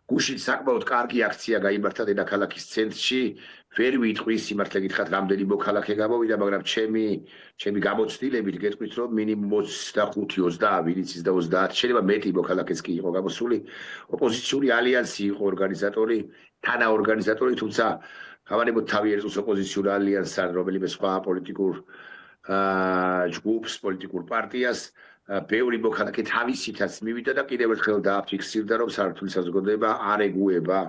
გუშინ საკმაოდ კარგი აქცია გაიმართა დედაქალაქის ცენტრში. ვერ ვიტყვი სიმართლე გითხრათ, რამდენი მოქალაქე გამოვიდა, მაგრამ ჩემი გამოცდილებით გეტყვით, რომ მინიმუმ 25-20, ვინც ის და 30, შეიძლება მეტი მოქალაქეც კი იყო გამოსული. ოპოზიციური ალიანსი იყო ორგანიზატორი, თანაორგანიზატორი, თუმცა გავანებოთ თავი ერწოს ოპოზიციურ ალიანსთან, რომელიმე სხვა პოლიტიკურ ჯგუფს, პოლიტიკურ პარტიას. ბევრი მოქალაქე თავისითაც მივიდა და კიდევ ერთხელ დააფიქსირდა, რომ საქართველოს საზოგადოება არ ეგუება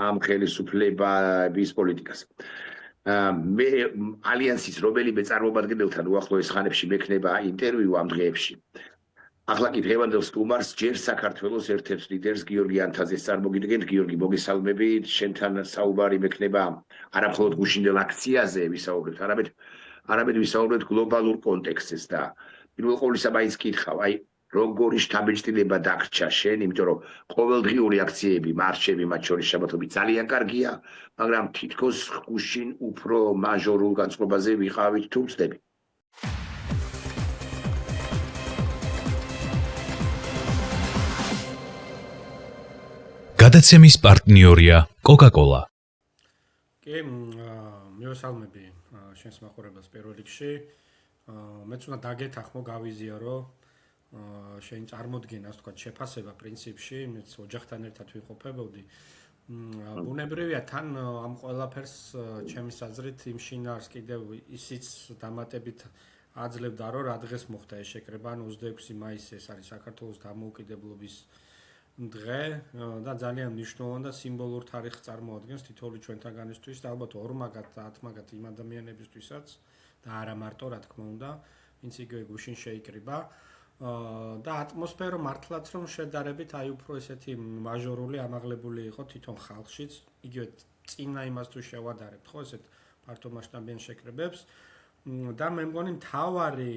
ამ ხელისუფლების პოლიტიკას. მე ალიანსის რომელიმე წარმომადგენელთან უახლოეს ხანებში მექნება ინტერვიუ ამ დღეებში. ახლა კი დღევანდელ სტუმარს ჯერ საქართველოს ერთ-ერთ ლიდერს გიორგი ანთაძეს წარმოგიდგენთ. გიორგი, მოგესალმებით. შენთან საუბარი მექნება არა მხოლოდ გუშინდელ აქციაზე ვისაუბრებთ, არამედ ვისაუბრებთ გლობალურ კონტექსტზე და პირველ ყოვლისა მაინც კითხავ, აი როგორი შთაბეჭდილება დაგრჩა შენ, იმიტომ რომ ყოველდღიური აქციები, მარშები, მათ შორის შაბათობით ძალიან კარგია, მაგრამ თითქოს გუშინ უფრო მაჟორულ განწყობაზე ვიყავით თუ ვწდები. გადაცემის პარტნიორია Coca-Cola. კი, მივესალმები შენს მაყურებელს პირველ რიგში. მეც უნდა დაგეთახმო, გავიზიარო შენ წარმოდგენას, თქვა, შეფასება პრინციპში, მეც ოჯახთან ერთად ვიყოფებოდი. ბუნებრივია თან ამ ყველაფერს ჩემის აზრით იმ შინაარს კიდევ ისიც დამატებით აძლევდა, რომ რა დღეს მოხდა ეს შეკრება, ან 26 მაისი ეს არის საქართველოს დამოუკიდებლობის დღე და ძალიან მნიშვნელოვანი და სიმბოლურ თარიღს წარმოადგენს თითოეული ჩვენთაგანისთვის და ალბათ ორმაგად და ათმაგად იმ ადამიანებისთვისაც და არა მარტო, რა თქმა უნდა, ვინც იგივე გუშინ შეიკრიბა და ატმოსფერო მართლაც რომ შედარებით აი უფრო ესეთი მაჟორული ამაღლებული იყო თვითონ ხალხშიც, იგივე წინა იმას თუ შევადარებთ, ხო, ესეთ ფართომასშტაბიან შეკრებებს და მე მგონი მთავარი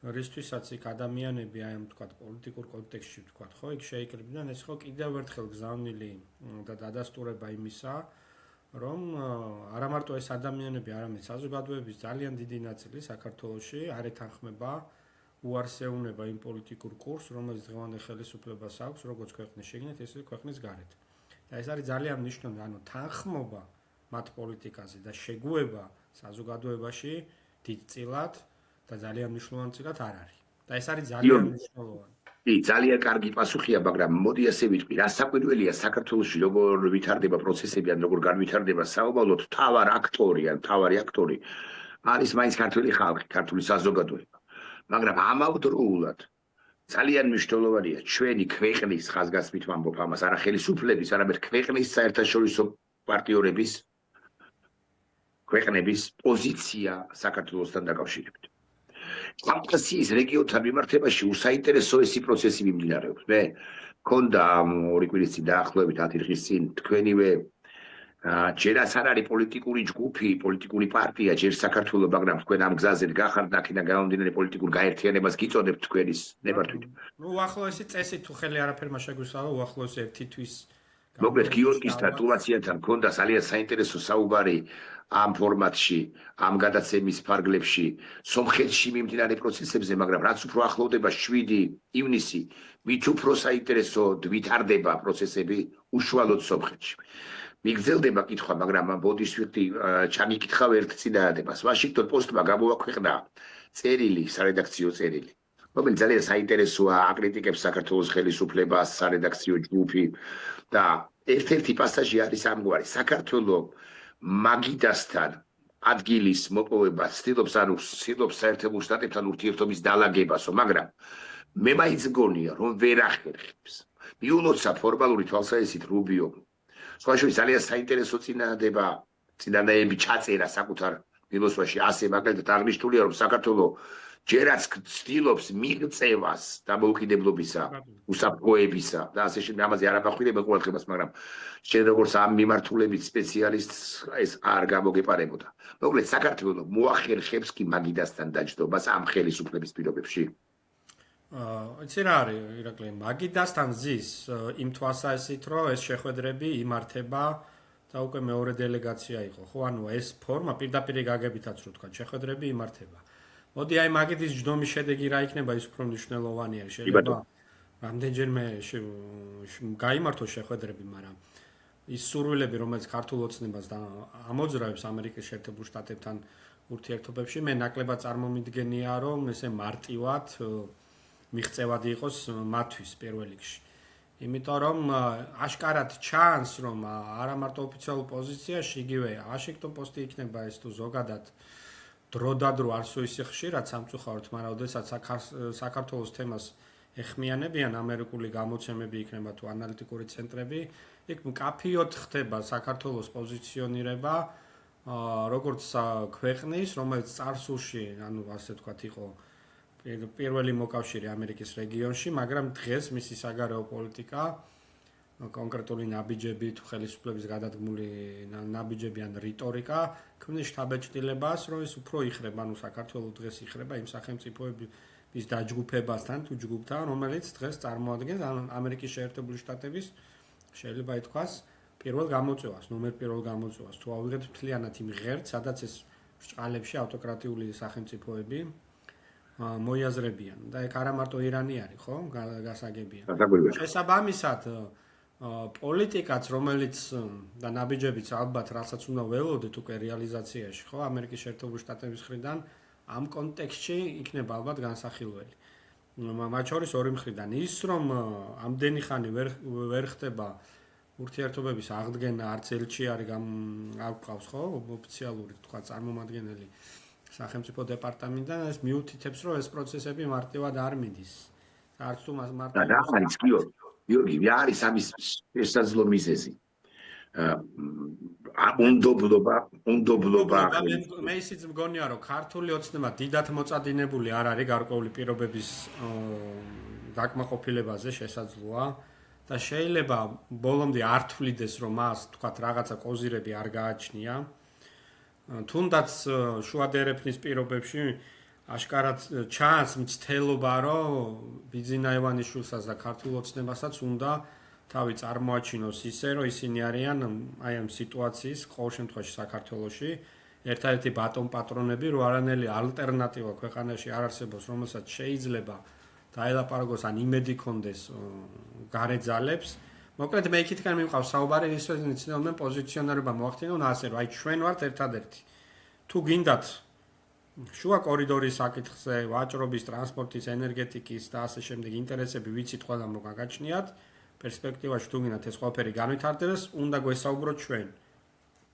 რისთვისაც იქ ადამიანები აი ამ თქვა პოლიტიკურ კონტექსტში თქვა, ხო, იქ შეიკრიბნენ, ეს ხო კიდევ ერთხელ გზავნილი და დადასტურება იმისა, რომ არა მარტო ეს ადამიანები, არამედ საზოგადოების ძალიან დიდი ნაწილი საქართველოში არ ეთანხმება, უარსეუნება იმ პოლიტიკურ კურსს, რომელიც დღევანდელ ხელისუფლებას აქვს, როგორც ქვეყნის შიგნით, ისე ქვეყნის გარეთ. და ეს არის ძალიან მნიშვნელოვანი, ანუ თანხმობა მათ პოლიტიკაზე და შეგუება საზოგადოებაში დიდწილად და ძალიან მნიშვნელოვანი წილად არ არის. და ეს არის ძალიან მნიშვნელოვანი. კი, ძალიან კარგი პასუხია, მაგრამ მოდი ასე ვიტყვი, რა საკვირველია საქართველოში როგორ ვითარდება პროცესები ან როგორ განვითარდება საუბალოდ, თავარი აქტორი არის მაინც ქართული ხალხი, ქართული საზოგადოება. მაგრამ ამავდროულად ძალიან მნიშვნელოვანია ჩვენი ქვეყნის ხაზგასმით ვამბობ ამას, არა ხელისუფლების, არამედ ქვეყნის საერთაშორისო პარტნიორების ქვეყნების პოზიცია საქართველოსთან დაკავშირებით. კავკასიის რეგიონთან მიმართებაში უსაინტერესოესი პროცესი მიმდინარეობს. მე მქონდა 2 კვირის წინ დაახლოებით 10 დღის წინ თქვენივე ჯერაც არ არის პოლიტიკური ჯგუფი, პოლიტიკური პარტია, ჯერ საქართველოს, მაგრამ თქვენ ამ გზაზე გახართ, აქედან გამომდინარე პოლიტიკურ გაერთიანებას გიწოდებთ თქვენის ნებართვით. ნუ უახლოესი წესი თუ ხელი არაფერმა შეგვისალა, უახლოესი ერთი თვის. მოკლედ გიორგისთან, ტულაციანთან მქონდა ძალიან საინტერესო საუბარი ამ ფორმატში, ამ გადაცემის ფარგლებში, სომხეთში მიმდინარე პროცესებზე, მაგრამ რაც უფრო ახლოვდება 7 ივნისი, მით უფრო საინტერესოდ ვითარდება პროცესები უშუალოდ სომხეთში. მიგრძელდება კითხვა, მაგრამ ბოდის ვიხდი ჩაგიკითხავ ერთ წინადადებას. Washington Post-მა გამოაქვეყნა წერილი, სარედაქციო წერილი, რომელიც ძალიან საინტერესოა, აკრიტიკებს საქართველოს ხელისუფლებას, სარედაქციო ჯგუფი და ერთ-ერთი პასაჟი არის ამგვარი. საქართველოს მაგიდასთან ადგილის მოპოვება ცდილობს საერთებულ შტატებთან ურთიერთობის დალაგებასო, მაგრამ მე მაინც მგონია, რომ ვერ ახერხებს. მიულოცა ფორმალური თვალსაზრისით რუბიო სხვა შორის ძალიან საინტერესო წინადადები ჩაწერა საკუთარ ფილოსოფიაში, ასე მაგალითად აღნიშნულია, რომ საქართველოს ჯერაც ცდილობს მიღწევას დამოუკიდებლობისა, უსაფრთხოებისა და ასე შემდეგ, ამაზე არ აფხვილებენ ყოველდღიურობას, მაგრამ შენ როგორც ამ მიმართულებით სპეციალისტს ეს არ გამოგეპარებოდა. მოკლედ, საქართველოს მოახერხებს კი მაგიდასთან დაჯდობას ამ ხელისუფლების პირობებში. იცი რა არის, ირაკლი, მაგიდასთან ზის იმ თვალსაზრისით, რომ ეს შეხვედრები იმართება და უკვე მეორე დელეგაცია იყო, ხო, ანუ ეს ფორმა პირდაპირ გაგებითაც რო თქვა, შეხვედრები იმართება. მოდი აი მაგიდის ჯდომის შედეგი რა იქნება, ის უფრო მნიშვნელოვანია, შეიძლება რამდენჯერმე გაიმართო შეხვედრები, მაგრამ ის სურვილები, რომელიც ქართულ ოცნებას და ამოძრავებს ამერიკის შეერთებულ შტატებთან ურთიერთობებში, მე ნაკლებად წარმომიდგენია, რომ ესე მარტივად მიღწევადი იყოს მათთვის პირველ რიგში. იმიტომ რომ აშკარად ჩანს, რომ არა მარტო ოფიციალურ პოზიციაში, იგივე ვაშინგტონ პოსტი იქნება ეს თუ ზოგადად დროდადრო არც ისე ხშირად სამწუხაროდ, მაგრამ ოდესაც საქართველოს თემას ეხმიანებიან ამერიკული გამოცემები იქნება თუ ანალიტიკური ცენტრები, იქ მკაფიოდ ხდება საქართველოს პოზიციონირება, როგორც ქვეყნის, რომელიც წარსულში, ანუ ასე ვთქვათ, იყო პირველი მოკავშირე ამერიკის რეგიონში, მაგრამ დღეს მისი საგარეო პოლიტიკა, კონკრეტული ნაბიჯები თუ ხელისუფლების გადადგმული ნაბიჯები ან რიტორიკა ქმნის შთაბეჭდილებას, რომ ეს უფრო იხრება, ანუ საქართველოს დღეს იხრება იმ სახელმწიფოების დაჯგუფებასთან თუ ჯგუფთან, რომელიც დღეს წარმოადგენს ამერიკის შეერთებული შტატების შეიძლება ითქვას პირველ გამოწვევას, ნომერ პირველ გამოწვევას. თუ ავიღეთ მთლიანად იმ ღერძს, სადაც ეს ბრჭყალებში ავტოკრატიული სახელმწიფოები მოიაზრებიან და ეგ არა მარტო ირანი არის, ხო? გასაგებია. შესაბამისად, პოლიტიკაც, რომელიც და ნაბიჯებიც ალბათ რასაც უნდა ველოდეთ უკვე რეალიზაციაში, ხო, ამერიკის შეერთებული შტატების მხრიდან ამ კონტექსტში იქნება ალბათ განსახილველი. მათ შორის ორი მხრიდან ის, რომ ამდენი ხანი ვერ ხდება ურთიერთობების აღდგენა, არც ელჩი არის აქვს, ხო, ოფიციალური, თქვა, წარმომადგენელი სახელმწიფო დეპარტამენტიდან, ეს მიუთითებს, რომ ეს პროცესები მარტივად არ მიდის. არც თუ მარტივად. და არის გიორგი, არის ამის შესაძლო მიზეზი. უნდობლობა. მე ისიც მგონია, რომ ქართული ოცნება დიდად მოწადინებული არ არის გარკვეული პირობების დაკმაყოფილებაზე შესაძლოა და შეიძლება ბოლომდე არ თვლიდეს, რომ მას, თქვა, რაღაცა კოზირები არ გააჩნია. თუნდაც შუადერეფნის პირობებში აშკარად ჩანს მცდელობა, რომ ბიძინა ივანიშვილსაც და ქართულ ოცნებასაც უნდა თავი წარმოაჩინოს ისე, რომ ისინი არიან აი ამ სიტუაციის ყოველ შემთხვევაში საქართველოში ერთადერთი ბატონ-პატრონები, რომ არანელი ალტერნატივა ქვეყანაში არ არსებობს, რომელსაც შეიძლება დაელაპარაკოს ან იმედი კონდეს გარე ძალებს. მოკლედ მე იქითკენ მიმყავს საუბარი, ისინი ცდილობენ პოზიციონირება მოახდინონ ასე, რომ აი ჩვენ ვართ ერთადერთი. თუ გინდათ შუა კორიდორის საკითხზე, ვაჭრობის, ტრანსპორტის, ენერგეტიკის და ასე შემდეგ ინტერესები ვიცით ყველამ რომ გაგაჩნიათ, პერსპექტივაში თუ გინდათ ეს ყველაფერი განვითარდეს, უნდა გვესაუბროთ ჩვენ.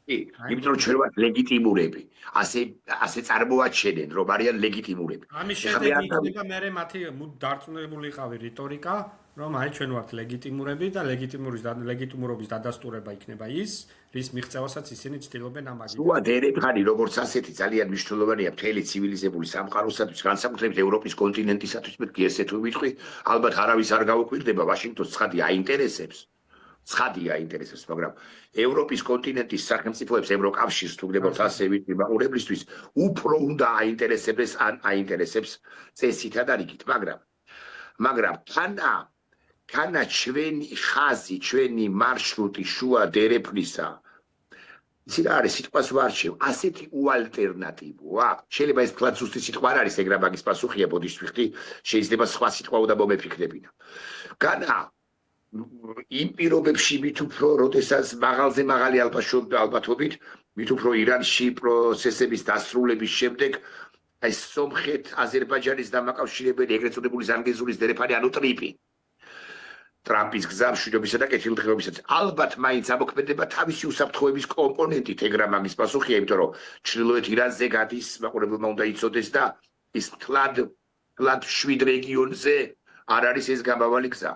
იმიტომ რომ ჩვენ ვართ ლეგიტიმურები. ასე წარმოაჩენენ, რომ არიან ლეგიტიმურები. ამის შედეგი იქნება მე მათი დარწმუნებული იყავი რიტორიკა, რომ აი ჩვენ ვართ ლეგიტიმურები და ლეგიტიმურობის დადასტურება იქნება ის, რის მიღწევასაც ისინი ცდილობენ ამაზე. შუადერეფანი როგორც ასეთი ძალიან მნიშვნელოვანია მთელი ცივილიზებული სამყაროსათვის, განსაკუთრებით ევროპის კონტინენტისათვის, მეთქი ესე თუ ვიტყვი, ალბათ არავის არ გაუკვირდება ვაშინგტონს ცხადი აინტერესებს, მაგრამ ევროპის კონტინენტის სახელმწიფოებს, ევროკავშირს თუ გდებოთ ასე ვიტყვი მაყურებლისთვის, უფრო უნდა აინტერესებს ან აინტერესებს წესითა და რიგით, მაგრამ თანა ჩვენი ხაზი, ჩვენი მარშრუტი შუა დერეფნისა იცი რა არის სიტყვას ვარჩევ, ასეთი უალტერნატივოა. შეიძლება ეს ფლად ზუსტი სიტყვა არ არის, ეგრა მაგის პასუხია, ბოდიშს ვიხდი, შეიძლება სხვა სიტყვა უნდა მომეფიქრებინა. განა იმ პირობებში მით უფრო, როდესაც მაღალზე მაღალი ალბათობით, მით უფრო ირანში პროცესების დასრულების შემდეგ აი სომხეთ-აზერბაიჯანის დამაკავშირებელი ეგრეთ წოდებული ზანგეზურის დერეფანი, ანუ ტრიპი. ტრამპის გზა მშვიდობისა და კეთილდღეობისათვის. ალბათ მაინც ამოქმედება თავისი უსაფრთხოების კომპონენტით, ეგრა მაგის პასუხია, იმიტომ რომ ჩრდილოეთ ირანზე გადის, მაყურებელმა უნდა იცოდეს და ის თლად 7 რეგიონზე არ არის ეს გამავალი გზა.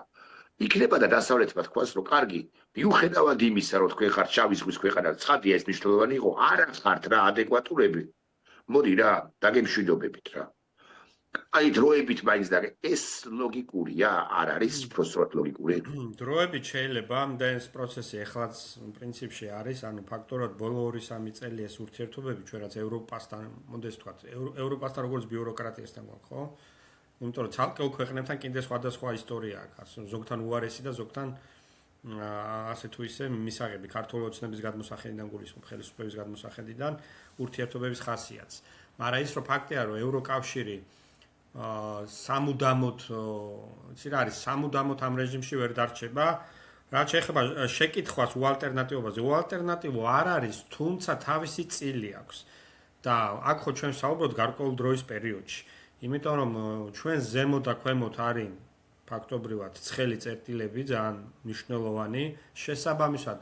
იქნება და დასავლეთმა თქვას, რომ კარგი, მიუხედავად იმისა, რომ თქვენ ხართ შავი ზღვის ქვეყანა, ცხადია ეს მნიშვნელოვანი იყო, არ ხართ რა ადეკვატურები. მოდი რა, დაგემშვიდობებით რა. აი დროებით მაინც და ეს ლოგიკურია, არ არის უბრალოდ ლოგიკური. დროებით შეიძლება და ეს პროცესი ეხლაც პრინციპში არის, ანუ ფაქტობრივად ბოლო 2-3 წელი ეს ურთიერთობები ჩვენ რაც ევროპასთან, მოდეს ვთქვათ, ევროპასთან როგორც ბიუროკრატიასთან გვაქვს, ხო? იმიტომ რომ ცალკეულ ქვეყნებთან კიდე სხვადასხვა ისტორია აქვს, ზოგთან უარესი და ზოგთან ასე თუ ისე მისაღები ქართული ოცნების გადმოსახედიდან გულისხმობ ხელისუფლების გადმოსახედიდან ურთიერთობების ხასიათს. მაგრამ ის რომ ფაქტია, რომ ევროკავშირი სამუდამოდ იცი რა არის სამუდამოდ ამ რეჟიმში ვერ დარჩება რაც შეეხება შეკითხვას უალტერნატივობაზე უალტერნატივო არ არის თუმცა თავისი წილი აქვს და აქ ხო ჩვენ საუბრობთ გარკვეულ დროის პერიოდში იმიტომ რომ ჩვენ ზემოთ და ქვემოთ არის ფაქტობრივად ცხელი წერტილები ძალიან მნიშვნელოვანი შესაბამისად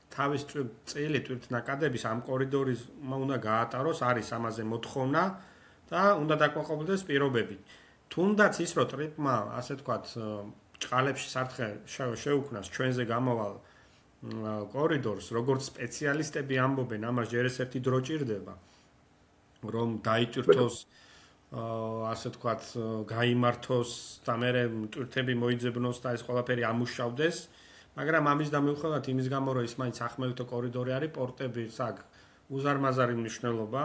თავის წილი თვითნაკადების ამ კორიდორის უნდა გაატაროს არის ამაზე მოთხოვნა და უნდა დაკმაყოფილდეს პირობები. თუნდაც ის რომ ტრიპმა, ასე ვთქვათ, ჭყალებში საფრთხე შეუქმნას ჩვენზე გამოვალ კორიდორს, როგორც სპეციალისტები ამბობენ, ამას ჯერ ერთი დრო ჭირდება, რომ დაიტვირთოს, ასე ვთქვათ, გაიმართოს და მე ტვირთები მოიძებნოს და ეს ყველაფერი ამუშავდეს, მაგრამ ამის და მიუხედავად იმის გამო, რომ ის მაინც ახმელთო კორიდორი არის, პორტები საკ უზარმაზარი მნიშვნელობა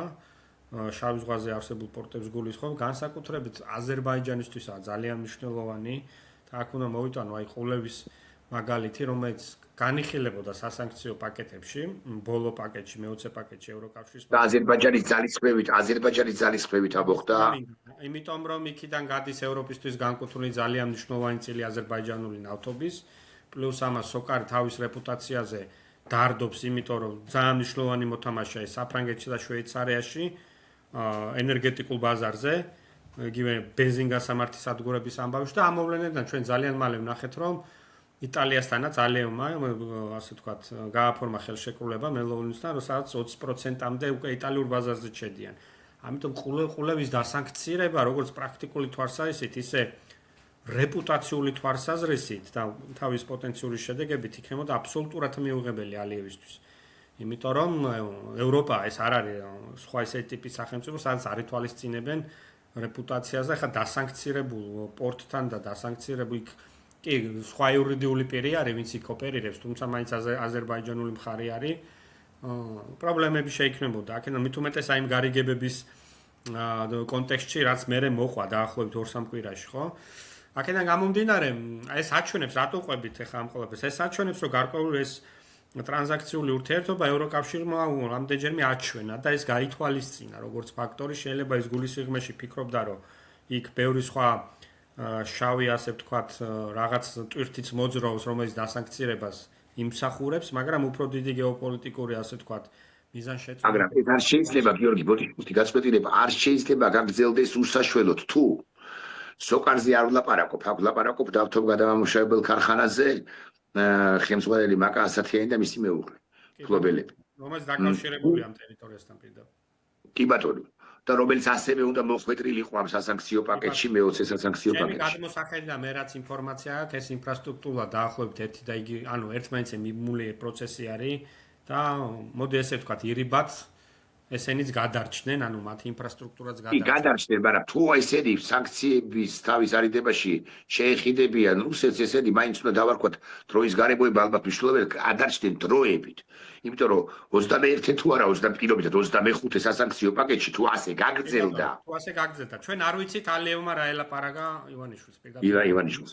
შავი ზღვაზე არსებულ პორტებს გულისხმობ, განსაკუთრებით აზერბაიჯანისთვისაა ძალიან მნიშვნელოვანი და აქ უნდა მოვიტანო აი ყულევის მაგალითი, რომელიც განიხილებოდა სასანქციო პაკეტებში, ბოლო პაკეტში, მე-20 პაკეტში ევროკავშირის და აზერბაიჯანის ძალისხმევით ამოხდა. იმიტომ რომ იქიდან გადის ევროპისთვის განკუთვნილი ძალიან მნიშვნელოვანი წილი აზერბაიჯანული ნავთობის, პლუს ამას სოკარი თავის რეპუტაციაზე დარდობს, იმიტომ რომ ძალიან მნიშვნელოვანი მოთამაშეა საფრანგეთში და შვეიცარიაში. ენერგეტიკულ ბაზარზე, იგივე ბენზინგასამართის სადგურების ამბავში და ამ მოვლენებიდან ჩვენ ძალიან მალე ვნახეთ, რომ იტალიასთანაც ალიევმა, ასე ვთქვათ, გააფორმა ხელშეკრულება მელოუნისთან, სადაც 20%-მდე უკვე იტალიურ ბაზარზე შედიან. ამიტომ ყულევის დასანქცირება, როგორც პრაქტიკული თვალსაზრისით, ისე რეპუტაციული თვალსაზრისით და თავის პოტენციური შედეგებით იქნებოდა აბსოლუტურად მიუღებელი ალიევისთვის. იმიტომ რომ ევროპა ეს არ არის სხვა ესეთი ტიპის სახელმწიფო, სადაც არ ითვალისწინებენ რეპუტაციაზე, ხა დასანქცირებულ პორტთან და დასანქცირებულ კი სხვა იურიდიული პირი არის, ვინც იქ ოპერირებს, თუმცა მაინც აზერბაიჯანული მხარე არის. პრობლემები შეიქმნებოდა. აქედან მით უმეტეს აი იმ გარიგებების კონტექსტში, რაც მე მოყვა დაახლოებით 2-3 კვირაში, ხო? აქედან გამომდინარე, ეს აჩვენებს რატო ყვებით ახლა ამ ყველაფერს. ეს აჩვენებს, რომ გარკვეული ეს ტრანზაქციული ურთიერთობა ევროკავშირმა რამდენჯერმე აჩვენა და ეს გაითვალისწინა როგორც ფაქტორი, შეიძლება ის გულისხმში ფიქრობდა, რომ იქ ბევრი სხვა შავი, ასე ვთქვათ, რაღაც ტვირთიც მოძრაობს, რომელიც დასანქცირებას იმსახურებს, მაგრამ უფრო დიდი გეოპოლიტიკური, ასე ვთქვათ, მიზანშეწონილობა. მაგრამ ეს არ შეიძლება, გიორგი, ბოდიშვილი, გაწყვეტილება არ შეიძლება გაგრძელდეს უსაშველოდ თუ სოკარზე არ ვლაპარაკობ, აქ ვლაპარაკობ დავთობ გადამამუშავებელ ქარხანაზე, ხელმძღვანელი მაკა ასათიანი და მისი მეუღლე, ფლობელები. რომელიც დაკავშირებული ამ ტერიტორიასთან პირდაპირ. კი ბატონო. და რომელიც ასევე უნდა მოხვედრილიყო ამ სასანქციო პაკეტში, მე-20 სასანქციო ჩემი პაკეტში. გადმოსახედიდან მე რაც ინფორმაცია აქვს, ეს ინფრასტრუქტურა დაახლოებით ერთი და იგი, ანუ ერთმანეთზე მიმული პროცესი არის და მოდი ესე ვთქვათ, ირიბად ესენიც გადარჩნენ, ანუ მათი ინფრასტრუქტურაც კი, გადარჩნენ, მაგრამ თუ ესენი სანქციების თავის არიდებაში შეეხიდებიან რუსეთს, ესენი მაინც უნდა დავარქვათ დროის გარემოება ალბათ მნიშვნელოვანი გადარჩნენ დროებით. იმიტომ რომ 21 თუ არა 20 კილომეტრად 25 სასანქციო პაკეტში თუ ასე გაგრძელდა. თუ ასე გაგრძელდა. ჩვენ არ ვიცით ალიევმა რა ელაპარაკა ივანიშვილს პირდაპირ. ივანიშვილს.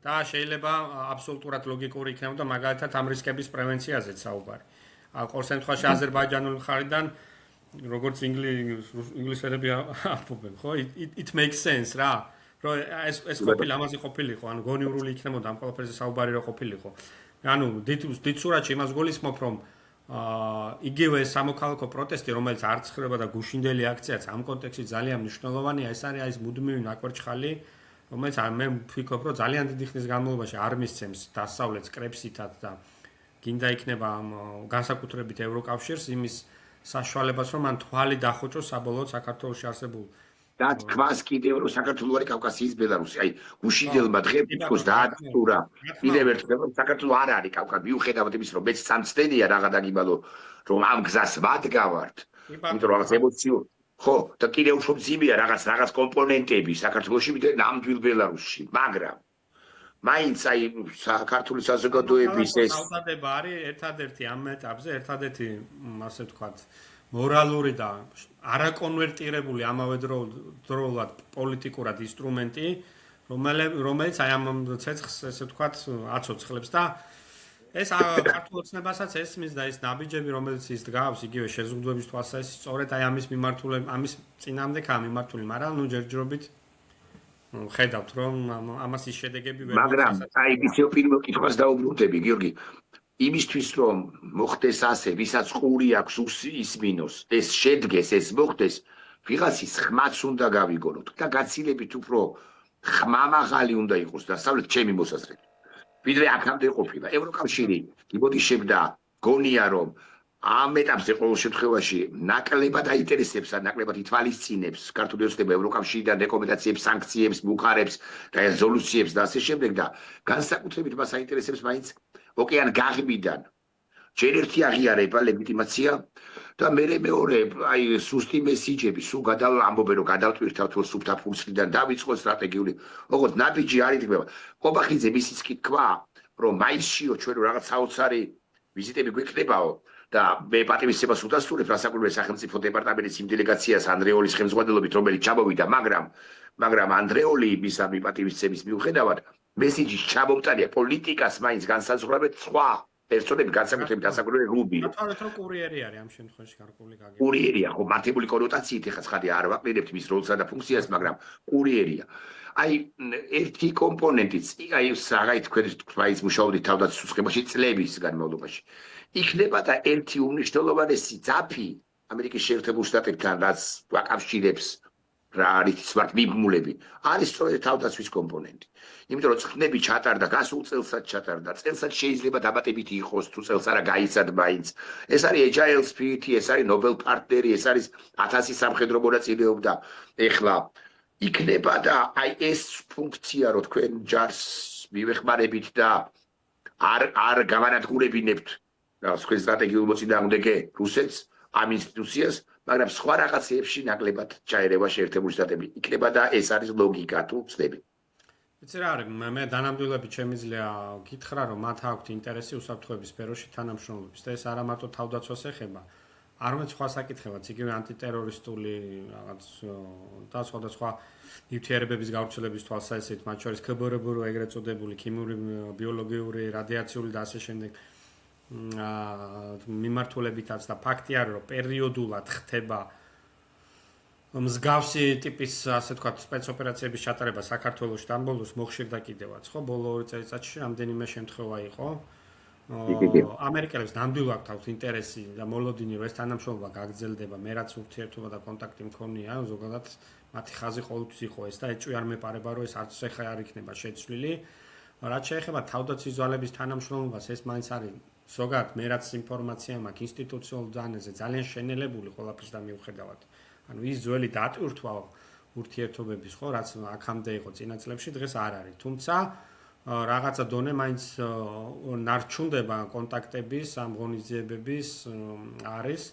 და შეიძლება აბსოლუტურად ლოგიკური იქნებოდა მაგალითად ამ რისკების პრევენციაზეც საუბარი. ყოველ შემთხვევაში აზერბაიჯანული მხარიდან როგორც ინგლისელები ამბობენ, ხო? It makes sense რა. რომ ეს ყოფილი ამაზე ყოფილიყო, ანუ გონიურული იქნებოდა ამ ყველაფერზე საუბარი რო ყოფილიყო. ანუ დიდ სურათში იმას გულისხმობ, რომ იგივე სამოქალაქო პროტესტი, რომელიც არ ცხრება და გუშინდელი აქციაც ამ კონტექსტში ძალიან მნიშვნელოვანია, ეს არის ეს მუდმივი ნაკვერჩხალი, რომელიც მე ვფიქრობ, რომ ძალიან დიდი ხნის განმავლობაში არ მისცემს დასავლეთს კრებსითად და გინდა იქნება განსაკუთრებით ევროკავშირს იმის საშუალებას, რომ მან თვალი დახოჭოს საბოლოოდ საქართველოში არსებულ და თქვას კიდევ რომ საქართველოს არის კავკასიის ბელარუსი. აი, გუშინდელმა დღემ თვითონ დაადასტურა. კიდევ ერთხელ საქართველოს არ არის კავკასია. მიუხედავად იმისა, რომ მეც სამწდენია რაღა დაგიბალო, რომ ამ გზას ვადგავართ. იმიტომ რომ რაღაც ემოციო ხო, და კიდევ უფრო მძიმეა რაღაც კომპონენტები საქართველოში ვიდრე ნამდვილ ბელარუსში, მაგრამ მაინც აი საქართველოს საზოგადოების ეს საუბარდება არის ერთადერთი ამ ეტაპზე, ერთადერთი ასე ვთქვათ, მორალური და არაკონვერტირებული ამავე დროულად პოლიტიკურად ინსტრუმენტი, რომელიც აი ამ ცეცხლს ესე ვთქვათ აცოცხლებს და ეს ქართულ ოცნებასაც ესმის და ეს ნაბიჯები, რომელიც ის დგავს იგივე შეზღუდვების თვალსაზრისით, სწორედ აი ამის წინამდე გამიმართული, მაგრამ ნუ ჯერჯერობით ხედავთ რომ ამას ის შედეგები ვერ მაგრამ აი ისევ პირველ კითხვას დაუბრუნდები გიორგი იმისთვის რომ მოხდეს ასე ვისაც ყური აქვს ისმინოს ეს შედგეს ეს მოხდეს ვიღაცის ხმაც უნდა გავიგონოთ და გაცილებით უფრო ხმამაღალი უნდა იყოს დასავლეთ ჩემი მოსაზრებით ვიდრე აქამდე ყოფილა ევროკავშირი იმოდიშებდა გონია რომ ამ ეტაპზე ყოველ შემთხვევაში ნაკლებად აინტერესებს ან ნაკლებად ითვალისწინებს ქართული ოცნება ევროკავშირიდან რეკომენდაციებს, სანქციებს, მუხარებს და რეზოლუციებს და ასე შემდეგ და განსაკუთრებით მას აინტერესებს მაინც ოკეან გაღმიდან ჯერ ერთი აღიარება, ლეგიტიმაცია და მეორე აი სუსტი მესიჯები, სულ ამბობენ რომ გადავტვირთავთ որ სუფთა ფურცლიდან დავიწყოთ სტრატეგიული. ოღონდ ნაბიჯი არ იდგება. ყობახიძე მისიც კი თქვა რომ მაისშიო ჩვენ რაღაც საოცარი ვიზიტები გვექნებაო და მე პატივისცემას უდასტურებ რასაკვირველია სახელმწიფო დეპარტამენტის იმ დელეგაციას ანდრეოლის ხელმძღვანელობით რომელიც ჩამოვიდა მაგრამ ანდრეოლი მის ამ პატივისცემის მიუხედავად მესიჯის ჩამომტანია პოლიტიკას მაინც განსაზღვრავეთ სხვა პერსონები განსაკუთრებით ასაკურველი რუბი თორემ რომ კურიერი არის ამ შემთხვევაში გარკვეული გაგება კურიერია ხო მართებული კონოტაციით ეხლა ცხადი არ ვაყენებთ მის როლსა და ფუნქციას მაგრამ კურიერია აი ერთი კომპონენტიც აი საღაი თქვა ის მუშაობდით თავდაცვის უწყებაში წლების განმავლობაში იქნება და ერთი უმნიშვნელოვანესი ძაფი ამერიკის შეერთებულ შტატებთან რაც აკავშირებს რა არის smart მიბმულები არის სწორედ თავდაცვის კომპონენტი იმიტომ რომ წვნები ჩატარდა გასულ წელსაც ჩატარდა წელსაც შეიძლება დამატებითი იყოს თუ წელს არა გაიცად მაინც ეს არის agile spirit ეს არის Nobel partneri ეს არის 1000 სამხედრო მონაწილეობდა ეხლა იქნება და აი ეს ფუნქცია რო თქვენ ჯარს მივეხმარებით და არ გამანადგურებინებთ თქვენ სტრატეგიულ მოწინააღმდეგე რუსეთს ამ ინსტიტუციას მაგრამ სხვა რაღაცეებში ნაკლებად ჩაერევა შეერთებული შტატები იქნება და ეს არის ლოგიკა თუ ვწდები იცი რა არის მე დანამდვილებით შემიძლია გითხრა რომ მათ აქვთ ინტერესი უსაფრთხოების სფეროში თანამშრომლობის და ეს არა მარტო თავდაცვას ეხება არამედ სხვა საკითხებიც იგივე ანტიტერორისტული რაღაც და სხვადასხვა ნივთიერებების გავრცელების თვალსაზრისით მათ შორის ქბრბ ეგრეთ წოდებული ქიმიური ბიოლოგიური რადიაციული და ასე შემდეგ მიმართულებითაც და ფაქტი არის რომ პერიოდულად ხდება მსგავსი ტიპის ასე ვთქვათ სპეცოპერაციების ჩატარება საქართველოში და ბოლოს მოხშირდა კიდევაც ხო ბოლო 2 წელიწადში რამდენიმე შემთხვევა იყო ამერიკელებს ნამდვილად აქვს ინტერესი და მოლოდინი რომ ეს თანამშრომლობა გაგრძელდება მე რაც ურთიერთობა და კონტაქტი მქონია ზოგადად მათი ხაზი ყოველთვის იყო ეს და ეჭვი არ მეპარება რომ ეს არც ახლა არ იქნება შეცვლილი რაც შეეხება თავდაცვის ძალების თანამშრომლობას ეს მაინც არის ზოგადად მე რაც ინფორმაცია მაქვს ინსტიტუციურ დანეზე ძალიან შენელებული ყველაფრის და მიუხედავად ანუ ის ძველი დატვირთვა ურთიერთობების ხო რაც აქამდე იყო წინა წლებში დღეს არ არის თუმცა რაღაცა დონე მაინც ნარჩუნდება კონტაქტების ამ ღონისძიებების არის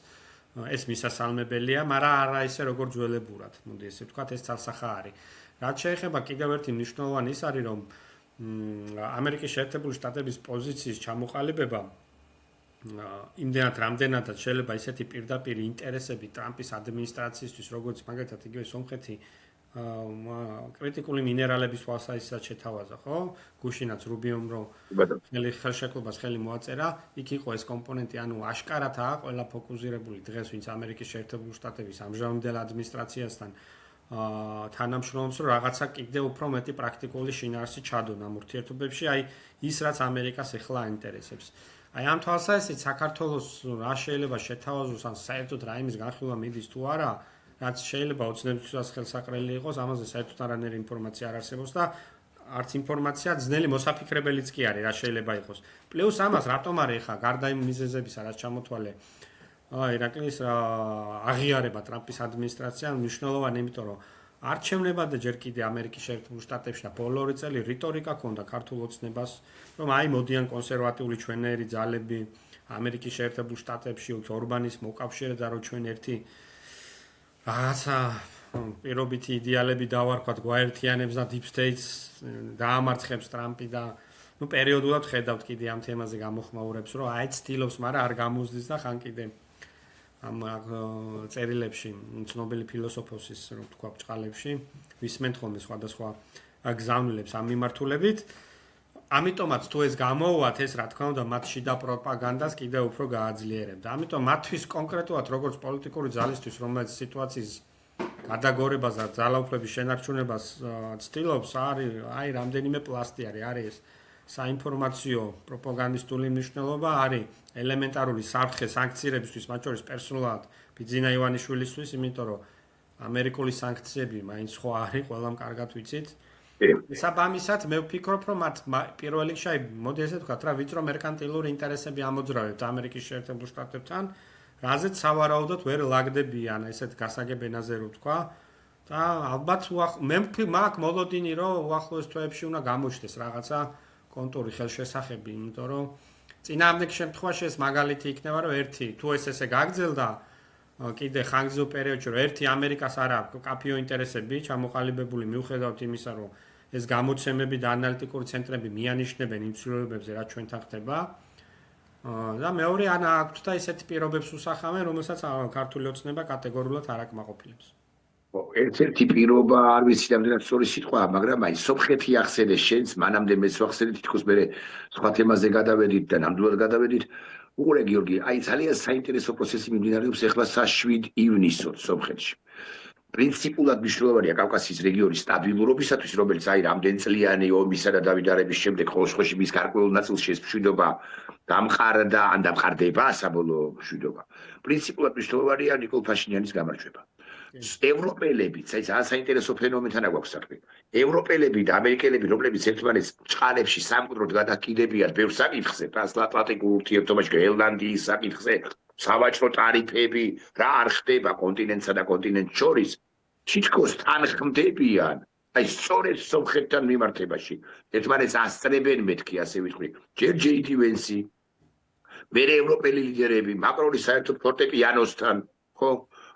ეს მისასალმებელია მაგრამ არა ისე როგორ ძველებურად მოდი ესე ვთქვათ ეს ცალსახა არის რაც შეეხება კიდევ ერთი მნიშვნელოვანი ის არის რომ ამერიკის შეერთებული შტატების პოზიციის ჩამოყალიბება იმდენად რამდენადაც შეიძლება ისეთი პირდაპირ ინტერესები ტრამპის ადმინისტრაციისთვის როგორც მაგალითად იგივე სომხეთი კრიტიკული მინერალების თვალსაზრისით შეთავაზა ხო გუშინაც რუბიომ რომ ხელშეკრულებას ხელი მოაწერა იქ იყო ეს კომპონენტი ანუ აშკარათაა ყველა ფოკუსირებული დღეს ვინც ამერიკის შეერთებული შტატების ამჟამინდელ ადმინისტრაციასთან თანამშრომლობს რომ რაღაცა კიდევ უფრო მეტი პრაქტიკული შინაარსი ჩადონ ამ ურთიერთობებში აი ის რაც ამერიკას ეხლა აინტერესებს აი ამ თვალსაზრისით საქართველოს რა შეიძლება შეთავაზოს ან საერთოდ რა იმის განხილვა მიდის თუ არა რაც შეიძლება ოცნებისას ხელსაყრელი იყოს ამაზე საერთოდ არანაირი ინფორმაცია არ არსებობს და არც ინფორმაცია ძნელი მოსაფიქრებელიც კი არის რა შეიძლება იყოს პლუს ამას რატომ არის ხა გარდა იმ მიზეზებისა რაც ჩამოთვალე ირაკლის აღიარება ტრამპის ადმინისტრაცია მნიშვნელოვანი იმიტომ რომ არჩევნება და ჯერ კიდე ამერიკის შეერთებულ შტატებში და ბოლო 2 წელი რიტორიკა ქონდა ქართულ ოცნებას რომ აი მოდიან კონსერვატიული ჩვენერი ძალები ამერიკის შეერთებულ შტატებში ორბანის მოკავშირე და რომ ჩვენ ერთი რაღაცა პირობითი იდეალები დავარქვათ გვაერთიანებს და deep states დაამარცხებს ტრამპი და ნუ პერიოდულად ხედავთ კიდე ამ თემაზე გამოხმაურებს რომ აი ცდილობს მაგრამ არ გამოსდის და ხან კიდე ამ წერილებში ცნობილი ფილოსოფოსის რომ თქვა ბჭყალებში ვისმენთ ხოლმე სხვადასხვა გზავნილებს ამ მიმართულებით ამიტომაც თუ ეს გამოვათ ეს რა თქმა უნდა მათ შიდა პროპაგანდას კიდევ უფრო გააძლიერებდა ამიტომ მათთვის კონკრეტულად როგორც პოლიტიკური ძალისთვის რომელიც სიტუაციის გადაგორებას და ძალაუფლების შენარჩუნებას ცდილობს, არის აი რამდენიმე პლასტი არის ეს საინფორმაციო პროპაგანდისტული მნიშვნელობა, არის ელემენტარული საფრთხე სანქციებისთვის, მათ შორის პერსონალად ბიძინა ივანიშვილისთვის, იმიტომ რომ ამერიკული სანქციები მაინც ხო არის, ყველამ კარგად ვიცით. საბამისად მე ვფიქრობ, რომ მათ პირველ რიგში მოდი ესე ვთქვათ, რა ვიწრო მერკანტილური ინტერესები ამოძრავებთ ამერიკის შეერთებულ შტატებთან, რაზეც სავარაუდოდ ვერ ლაგდებიან ესეთ გასაგებ ენაზე რო ვთქვა და ალბათ მე მაქვს მოლოდინი, რომ უახლოეს თვეებში უნდა გამოჩნდეს რაღაცა კონტური ხელშესახები, იმიტომ რომ წინააღმდეგ შემთხვევაში ეს მაგალითი იქნება, რომ ერთი თუ ესე გაგრძელდა კიდე ხანგრძლივ პერიოდში, რომ ერთი ამერიკას არ აქვს კაფეო ინტერესები ჩამოყალიბებული მიუხედავად იმისა, რომ ეს გამოცემები და ანალიტიკური ცენტრები მიანიშნებენ იმ ცვლილებებზე, რაც ჩვენთან ხდება. და მეორე ან აქვთ და ისეთი პირობებს უსახავენ, რომელსაც ქართული ოცნება კატეგორიულად არ აკმაყოფილებს. ერთ-ერთი პირობა არ ვიცი რამდენად სწორი სიტყვაა, მაგრამ აი სომხეთი ახსენეს შენს, მანამდე მეც ვახსენე, თითქოს მე სხვა თემაზე გადავედით და ნამდვილად გადავედით. უყურე გიორგი, აი ძალიან საინტერესო პროცესი მიმდინარეობს ახლა 7 ივნისს სომხეთში. პრინციპულად მნიშვნელოვანია კავკასიის რეგიონის სტაბილურობისათვის, რომელიც აი რამდენწლიანი ომისა და დავიდარების შემდეგ ხოლმე მის გარკვეულ ნაწილში ეს მშვიდობა დამყარდა, ან დამყარდება საბოლოო მშვიდობა. პრინციპულად მნიშვნელოვანია ნიკოლ ფაშინიანის გამარჯვება. ევროპელები, ძალიან საინტერესო ფენომენთან აქვს საქმე. ევროპელები და ამერიკელები, რომლებიც ერთმანეთს წყალებში სამკვდროდ გადაკიდებიან ბევრ საკითხზე, ტრანსატლანტიკურ ურთიერთობაში, გრენლანდიის საკითხზე, სავაჭრო ტარიფები, რა არ ხდება კონტინენტსა და კონტინენტს შორის, თითქოს თანხმდებიან, აი სწორედ სომხეთთან მიმართებაში. ერთმანეთს ასწრებენ მეთქი, ასე ვიტყვი. ჯერ ჯეიდი ვენსი, მერე ევროპელი ლიდერები, მაკრონის საერთოდ ფორტეპიანოსთან, ხო?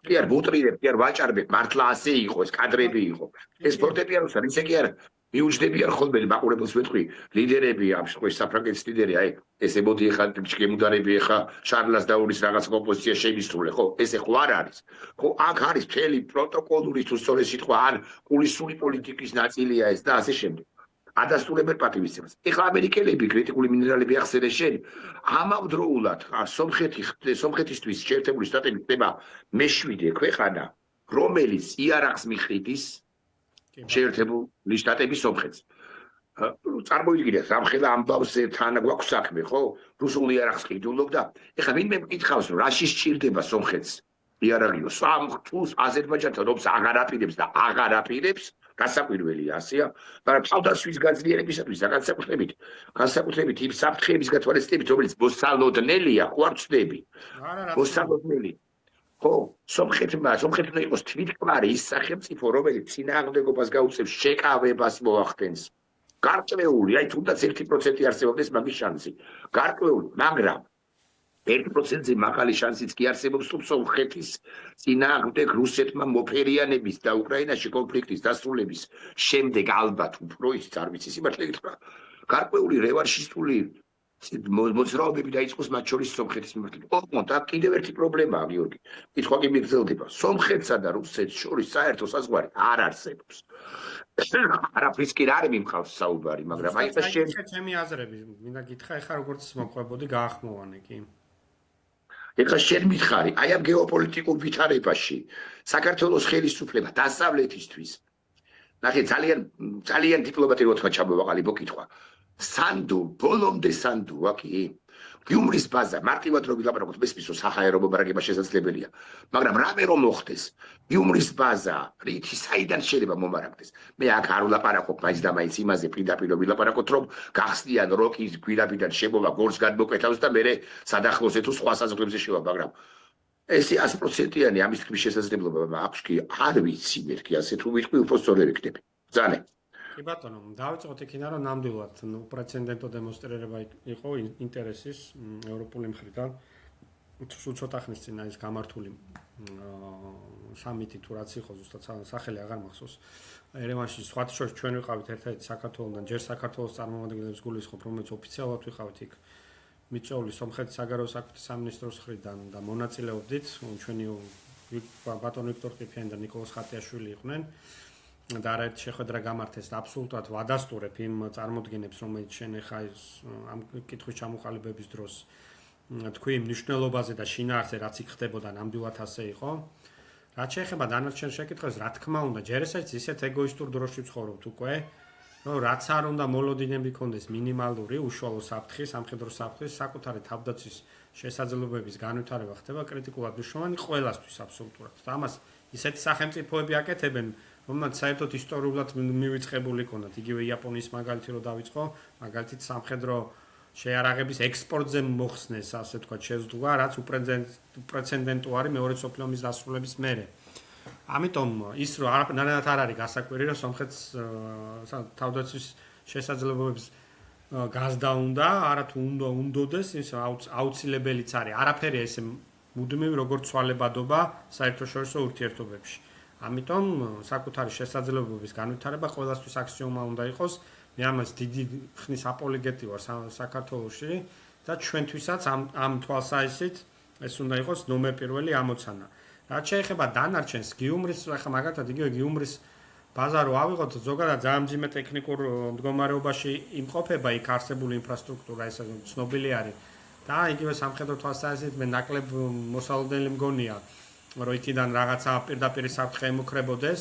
კი არ ბუტრირებ, კი არ ვაჭარბებ, მართლა ასე იყო, ეს კადრები იყო. ეს ფორტეპიანოსთან ისე კი არ მიუჯდებიან ხოლმე მაყურებელს ვეთქვი, ლიდერები ამ შემთხვევაში საფრანგეთის ლიდერი, აი ეს ემოდი ახლა გემუდარები ახლა შარლას დაურის რაღაც კომპოზიცია შეიმისრულე, ხო? ესე ხო არ არის. ხო, აქ არის მთელი პროტოკოლური თუ სწორი სიტყვა, ან კულისური პოლიტიკის ნაწილია ეს და ასე შემდეგ. ადასტურებენ პატივისცემას. ეხლა ამერიკელები კრიტიკული მინერალები ახსენეს შენ, ამავდროულად სომხეთისთვის შეერთებული შტატები ხდება მე-7 ქვეყანა, რომელიც იარაღს მიყიდის შეერთებული შტატების სომხეთს. წარმოიდგინეთ, რამხელა ამბავს თან გვაქვს საქმე, ხო? რუსულ იარაღს ყიდულობდა. ეხლა ვინმე მკითხავს, რომ რაში სჭირდება სომხეთს იარაღიო? სამხთუს აზერბაიჯანთან ობს აღარ აპირებს და აღარ აპირებს, გასაკვირველია ასეა, მაგრამ თავდასხმის გაძლიერებისათვის და განსაკუთრებით იმ საფრთხეების გათვალისწინებით, რომელიც მოსალოდნელია, ხო არ ვწდები? მოსალოდნელი. ხო, სომხეთმა იყოს თვითმკვლარი ის სახელმწიფო, რომელიც წინააღმდეგობას გაუწევს შეკავებას მოახდენს. გარკვეული, აი თუნდაც 1% არსებობდეს მაგის შანსი. გარკვეული, მაგრამ 1%-ზე მაღალი შანსიც კი არსებობს, თუ სომხეთის წინააღმდეგ რუსეთმა მოფერიანების და უკრაინაში კონფლიქტის დასრულების შემდეგ ალბათ უფრო ის არ ვიცი სიმართლე გითხრა. გარკვეული რევანშისტული მოძრაობები დაიწყოს მათ შორის სომხეთის მიმართ. ოღონდ აქ კიდევ ერთი პრობლემაა, გიორგი. კითხვა კი მიგრძელდება. სომხეთსა და რუსეთს შორის საერთო საზღვარი არ არსებობს. არაფრის კი არ მიმყავს საუბარი, მაგრამ აი ეს ჩემი აზრები, მინდა გითხრა, ეხლა როგორც მოყვებოდი გაახმოვანე კი. ეხლა შენ მითხარი, აი ამ გეოპოლიტიკურ ვითარებაში საქართველოს ხელისუფლება დასავლეთისთვის. ნახე, ძალიან დიპლომატიურად ჩამოვაყალიბო კითხვა. სანდო, ბოლომდე სანდოა კი? გიუმრის ბაზა, მარტივად რომ ვილაპარაკოთ, მესმის რომ საჰაერო მობარაგება შესაძლებელია, მაგრამ რამე რომ მოხდეს, გიუმრის ბაზა, რითი საიდან შეიძლება მომარაგდეს? მე აქ არ ვლაპარაკობ მაინც და მაინც იმაზე პირდაპირ ვილაპარაკოთ, რომ გახსნიან როკის გვირაბიდან შემოვა გორს გადმოკვეთავს და მე სადახლოზე თუ სხვა საზღვრებზე შევა, მაგრამ ესე 100%-იანი ამის თქმის შესაძლებლობა აქვს კი? არ ვიცი მერქი, ასე თუ ვიტყვი, უფრო სწორი ვიქნები. ბრძანე. კი ბატონო, დავიწყოთ იქიდან, რომ ნამდვილად უპრეცედენტო დემონსტრირება იყო ინტერესის ევროპული მხრიდან. ცოტა ხნის წინ ის გამართული სამიტი თუ რაც იყო, ზუსტად სახელი აღარ მახსოვს. ერევანში სხვა შორის ჩვენ ვიყავით ერთ-ერთი საქართველოსთან, ჯერ საქართველოს წარმომადგენლებს გულისხმობ, რომელიც ოფიციალურად ვიყავით იქ მიწვეული სომხეთის საგარეო საქმეთა სამინისტროს მხრიდან და მონაწილეობდით, ჩვენი ბატონ ვიქტორ ყიფიანი და ნიკოლოზ ხატიაშვილი იყვნენ. და არაერთი შეხვედრა გამართეს და აბსოლუტურად ვადასტურებ იმ წარმოდგენებს, რომელიც შენ ახლა ამ კითხვის ჩამოყალიბების დროს თქვი მნიშვნელობაზე და შინაარსზე რაც იქ ხდებოდა ნამდვილად ასე იყო. რაც შეეხება დანარჩენ შეკითხვას, რა თქმა უნდა, ჯერ ესეც ისეთ ეგოისტურ დროში ვცხოვრობთ უკვე, რომ რაც არ უნდა მოლოდინები ქონდეს მინიმალური უშუალო საფრთხის, სამხედრო საფრთხის, საკუთარი თავდაცვის შესაძლებლობების განვითარება ხდება კრიტიკულად მნიშვნელოვანი ყველასთვის აბსოლუტურად. და ამას ისეთი სახელმწიფოები აკეთებენ, რომელმაც საერთოდ ისტორიულად მივიწყებული ქონდათ. იგივე იაპონიის მაგალითი რო დავიწყო, მაგალითით სამხედრო შეარაღების ექსპორტზე მოხსნეს, ასე ვთქვათ, შეზღუდვა, რაც უპრეცედენტო არის მეორე მსოფლიო ომის დასრულების მერე. ამიტომ ის რომ არანაირად არ არის გასაკვირი, რომ სომხეთს თავდაცვის შესაძლებლობების გაზდა უნდა, არათუ უნდოდეს, ის აუცილებელიც არის. არაფერი ესე მუდმივი როგორც ცვალებადობა საერთაშორისო ურთიერთობებში. ამიტომ საკუთარი შესაძლებლობების განვითარება ყველასთვის აქსიომა უნდა იყოს. მე ამას დიდი ხნის აპოლოგეტი ვარ საქართველოში და ჩვენთვისაც ამ თვალსაზრისით ეს უნდა იყოს ნომერ პირველი ამოცანა. რაც შეეხება დანარჩენს გიუმრის, ახლა მაგალითად იგივე გიუმრის ბაზა რო ავიღოთ, ზოგადად ძალიან მძიმე ტექნიკურ მდგომარეობაში იმყოფება იქ არსებული ინფრასტრუქტურა, ეს ცნობილი არის. და იგივე სამხედრო თვალსაზრისით მე ნაკლებ მოსალოდნელი მგონია, რომ იქიდან რაღაცა პირდაპირ საფრთხე ემუქრებოდეს.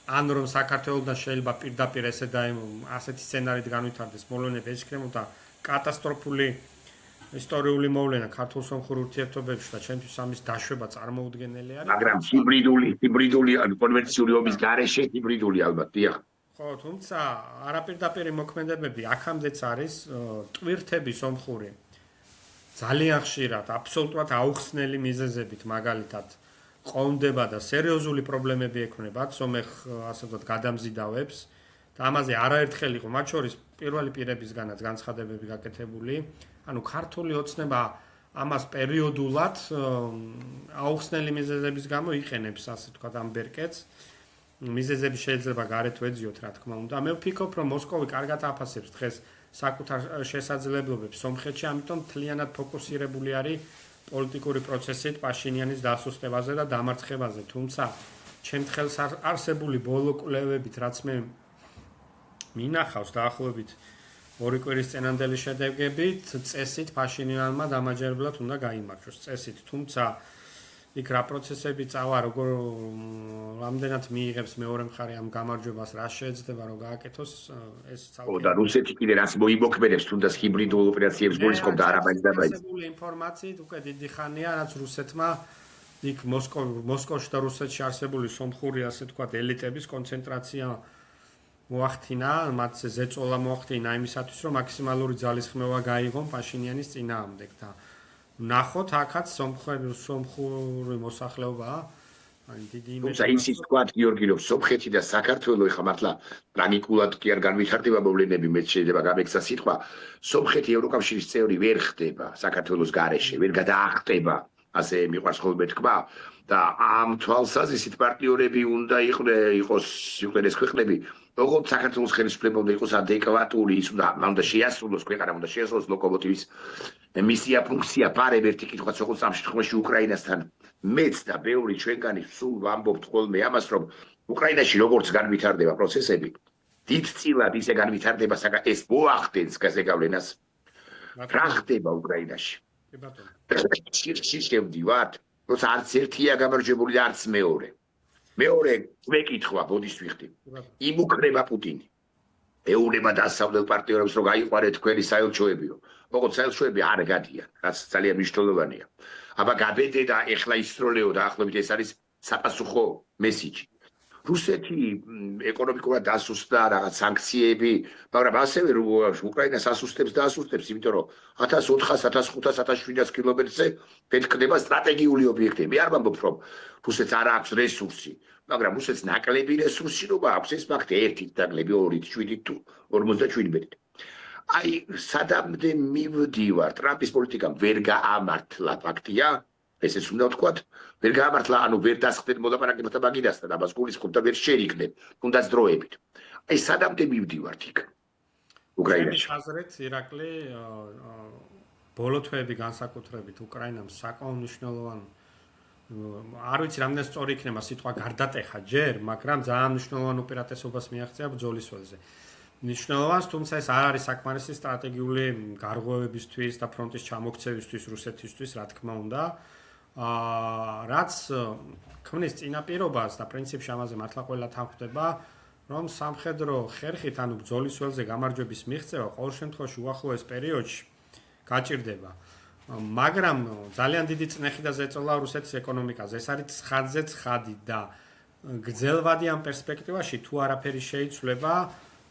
ან რომ საქართველოსთან შეიძლება პირდაპირ ასეთი სცენარით განვითარდეს მოვლენები, ეს იქნებოდა კატასტროფული ისტორიული მოვლენა ქართულ-სომხურ ურთიერთობებში და ჩემთვის ამის დაშვება წარმოუდგენელი არის. მაგრამ ჰიბრიდული კონვენციული ომის გარეშე ჰიბრიდული ალბათ, დიახ. ხო, თუმცა არაპირდაპირი მოქმედებები აქამდეც არის ტვირთები სომხური. ძალიან ხშირად, აბსოლუტურად აუხსნელი მიზეზებით, მაგალითად ყონდება და სერიოზული პრობლემები ექნებათ სომეხ ასე ვთქვათ გადამზიდავებს და ამაზე არაერთხელ იყო მათ შორის პირველი პირებისგანაც განცხადებები გაკეთებული. ანუ ქართული ოცნება ამას პერიოდულად აუხსნელი მიზეზების გამო იყენებს ასე ვთქვათ ამ ბერკეტს. მიზეზები შეიძლება გარეთ ვეძიოთ რა თქმა უნდა. მე ვფიქრობ რომ მოსკოვი კარგად აფასებს დღეს საკუთარ შესაძლებლობებს სომხეთში, ამიტომ მთლიანად ფოკუსირებული არის პოლიტიკური პროცესით პაშინიანის დასუსტებაზე და დამარცხებაზე, თუმცა ჩემთხელს არსებული ბოლო კვლევებით, რაც მე მინახავს დაახლოებით 2 კვირის წინანდელი შედეგებით, წესით პაშინიანმა დამაჯერებლად უნდა გაიმარჯვოს წესით, თუმცა იქ რა პროცესები წავა, როგორ რამდენად მიიღებს მეორე მხარე ამ გამარჯვებას, რა შეეძლება რომ გააკეთოს, ეს ხო და რუსეთი კიდე რაც მოიმოქმედებს, თუნდაც ჰიბრიდულ ოპერაციებს გულისხმობდა არაბაიც და ბაიც. არსებული ინფორმაციით უკვე დიდი ხანია, რაც რუსეთმა იქ მოსკოვში და რუსეთში არსებული სომხური ასე ვთქვათ ელიტების კონცენტრაცია მოახდინა, მათზე ზეწოლა მოახდინა იმისათვის, რომ მაქსიმალური ძალისხმევა გაიღონ პაშინიანის წინააღმდეგ და ნახოთ აქაც სომხური მოსახლეობა აი დიდი თუმცა ისიც თქვა გიორგი რომ სომხეთი და საქართველო ეხლა მართლა ტრაგიკულად კი არ განვითარდება მოვლენები, მე შეიძლება გამექცა სიტყვა, სომხეთი ევროკავშირის წევრი ვერ ხდება საქართველოს გარეშე, ვერ გადაახტება, ასე მიყვარს ხოლმე თქვა და ამ თვალსაზრისით პარტნიორები უნდა იყვნენ ეს ქვეყნები, როგორც საქართველოს ხელისუფლება უნდა იყოს ადეკვატური, ის უნდა შეასრულოს ქვეყანა, უნდა შეასრულოს ლოკომოტივის მისია, ფუნქცია, პარებ ერთი კითხვაც როგორც ამ შემთხვევაში უკრაინასთან მეც და ბევრი ჩვენგანი სულ ვამბობთ ხოლმე ამას, რომ უკრაინაში როგორც განვითარდება პროცესები, დიდწილად ისე განვითარდება ეს მოახდენს გასაგავლენას. რა ხდება უკრაინაში? კი ბატონო. სირში შევდივართ, როცა არც ერთია გამარჯვებული და არც მეორე. მეორე მეკითხვა ბოდიშ ვიხდი. იმუქრება პუტინი. ეუბნება დასავლელ პარტნიორებს რომ გაიყვანეთ თქვენი საელჩოებიო. ოღონდ საელჩოები არ გადიან, რაც ძალიან მნიშვნელოვანია. აბა გაბედე და ეხლა ისროლეო დაახლოებით ეს არის საპასუხო მესიჯი. რუსეთი ეკონომიკურად დასუსტდა, რაღაც სანქციები, მაგრამ ასევე უკრაინას ასუსტებს, იმიტომ რომ 1400, 1500, 1700 კილომეტრზე ფეთქდება სტრატეგიული ობიექტები. მე არ ვამბობ, რომ რუსეთს არ აქვს რესურსი, მაგრამ რუსეთს ნაკლები რესურსი როა აქვს, ეს ფაქტი 1-ით ნაკლები 2-ით, 7-ით თუ 57-ით. აი, სადამდე მივდივარ, ტრამპის პოლიტიკამ ვერ გაამართლა ფაქტია, ესეც უნდა ვთქვათ, ვერ გაამართლა, ანუ ვერ დასხდნენ მოლაპარაკებათა მაგიდასთან, ამას გულისხმობ და ვერ შეერიგდნენ, თუნდაც დროებით. აი, სადამდე მივდივართ იქ. უკრაინაში. ჩემი აზრით, ირაკლი ბოლო თვეები განსაკუთრებით უკრაინამ საკმაოდ მნიშვნელოვანი არ ვიცი რამდენად სწორი იქნება სიტყვა გარდატეხა ჯერ, მაგრამ ძალიან მნიშვნელოვან უპირატესობას მიაღწია ბრძოლის ველზე. მნიშვნელოვანს, თუმცა ეს არ არის საკმარისი სტრატეგიული გარღვევებისთვის და ფრონტის ჩამოქცევისთვის რუსეთისთვის, რა თქმა უნდა. რაც ქმნის წინაპირობას და პრინციპში ამაზე მართლა ყველა თანხმდება, რომ სამხედრო ხერხით, ანუ ბრძოლის ველზე გამარჯვების მიღწევა ყოველ შემთხვევაში უახლოეს პერიოდში გაჭირდება. მაგრამ ძალიან დიდი წნეხი და ზეწოლა რუსეთის ეკონომიკაზე. ეს არის ცხადზე ცხადი და გრძელვადი ამ პერსპექტივაში თუ არაფერი შეიცვლება,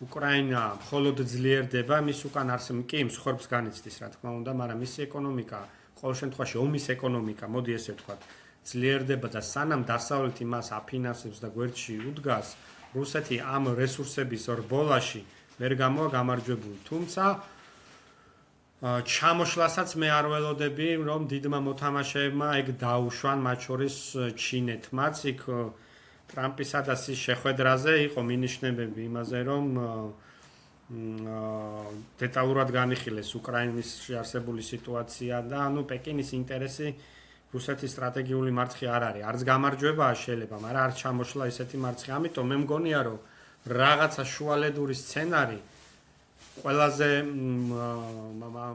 უკრაინა მხოლოდ ძლიერდება, მის უკან კი მსხვერპლს განიცდის, რა თქმა უნდა, მაგრამ მისი ეკონომიკა, ყოველ შემთხვევაში ომის ეკონომიკა, მოდი ესე ვთქვათ, ძლიერდება და სანამ დასავლეთი მას აფინანსებს და გვერდში უდგას, რუსეთი ამ რესურსების რბოლაში ვერ გამოვა გამარჯვებული. თუმცა ჩამოშლასაც მე არ ველოდები, რომ დიდმა მოთამაშეებმა ეგ დაუშვან, მათ შორის ჩინეთმაც, იქ ტრამპისა და სის შეხვედრაზე იყო მინიშნებები იმაზე, რომ დეტალურად განიხილეს უკრაინაში არსებული სიტუაცია და ანუ პეკინის ინტერესი რუსეთის სტრატეგიული მარცხი არ არის. არც გამარჯვებაა შეიძლება, მაგრამ არ ჩამოშლა ესეთი მარცხი. ამიტომ მე მგონია, რომ რაღაცა შუალედური სცენარი ყველაზე